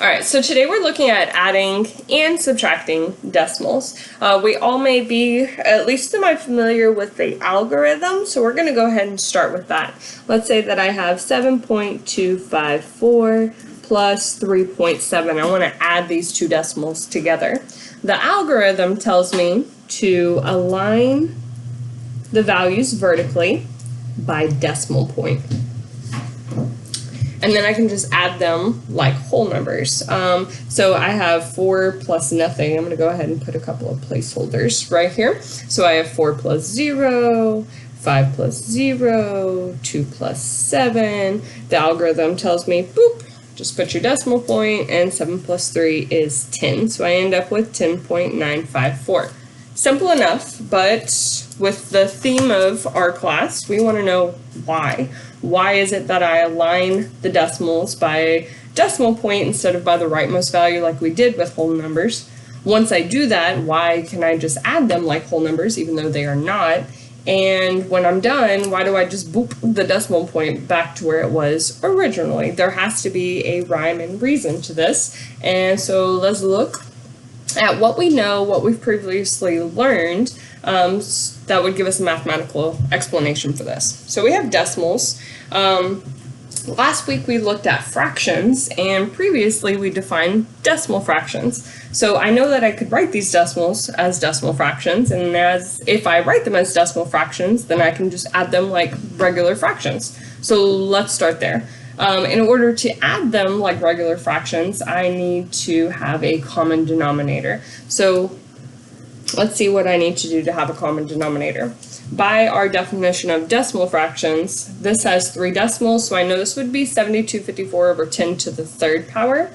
All right, so today we're looking at adding and subtracting decimals. We all may be at least semi-familiar with the algorithm, so we're going to go ahead and start with that. Let's say that I have 7.254 plus 3.7. I want to add these two decimals together. The algorithm tells me to align the values vertically by decimal point. And then I can just add them like whole numbers. So I have 4 plus nothing. I'm going to go ahead and put a couple of placeholders right here. So I have 4 plus 0, 5 plus 0, 2 plus 7. The algorithm tells me, boop, just put your decimal point, and 7 plus 3 is 10. So I end up with 10.954. Simple enough, but with the theme of our class, we want to know why. Why is it that I align the decimals by decimal point instead of by the rightmost value like we did with whole numbers? Once I do that, why can I just add them like whole numbers even though they are not? And when I'm done, why do I just boop the decimal point back to where it was originally? There has to be a rhyme and reason to this. And so let's look at what we know, what we've previously learned, that would give us a mathematical explanation for this. So we have decimals. Last week we looked at fractions, and previously we defined decimal fractions. So I know that I could write these decimals as decimal fractions, and if I write them as decimal fractions, then I can just add them like regular fractions. So let's start there. In order to add them like regular fractions, I need to have a common denominator. So let's see what I need to do to have a common denominator. By our definition of decimal fractions, this has 3 decimals, so I know this would be 7254 over 10 to the third power.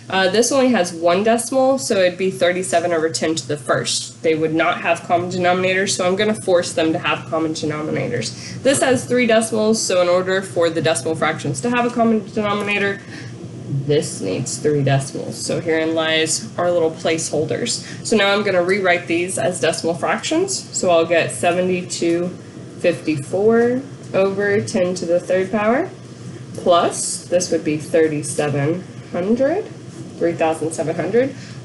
This only has 1 decimal, so it'd be 37 over 10 to the first. They would not have common denominators, so I'm going to force them to have common denominators. This has 3 decimals, so in order for the decimal fractions to have a common denominator, this needs 3 decimals. So herein lies our little placeholders. So now I'm going to rewrite these as decimal fractions. So I'll get 7254 over 10 to the third power plus, this would be 3,700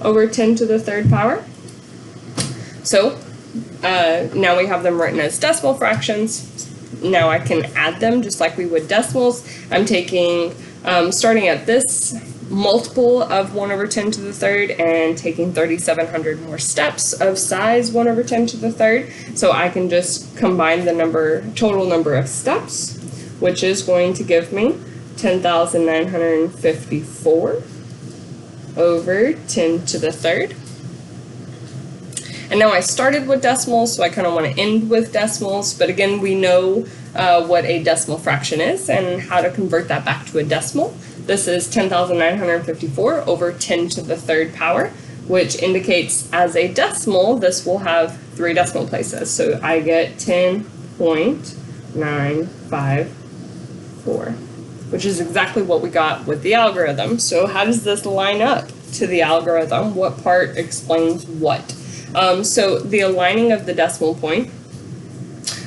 over 10 to the third power. So now we have them written as decimal fractions. Now I can add them just like we would decimals. I'm taking, starting at this multiple of 1 over 10 to the third and taking 3,700 more steps of size 1 over 10 to the third. So I can just combine the total number of steps, which is going to give me 10,954 over 10 to the third. And now I started with decimals, so I kind of want to end with decimals, but again, we know what a decimal fraction is and how to convert that back to a decimal. This is 10,954 over 10 to the third power, which indicates as a decimal, this will have 3 decimal places. So I get 10.954, which is exactly what we got with the algorithm. So how does this line up to the algorithm? What part explains what? So the aligning of the decimal point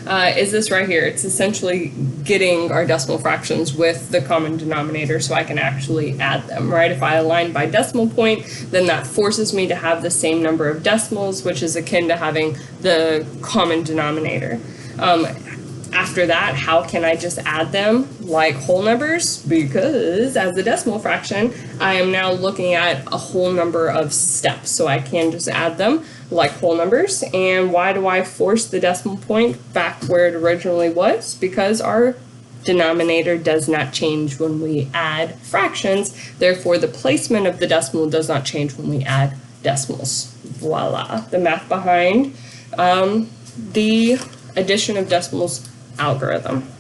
is this right here. It's essentially getting our decimal fractions with the common denominator so I can actually add them, right? If I align by decimal point, then that forces me to have the same number of decimals, which is akin to having the common denominator. After that, how can I just add them like whole numbers? Because as a decimal fraction, I am now looking at a whole number of steps. So I can just add them like whole numbers. And why do I force the decimal point back where it originally was? Because our denominator does not change when we add fractions. Therefore, the placement of the decimal does not change when we add decimals. Voila, the math behind the addition of decimals algorithm.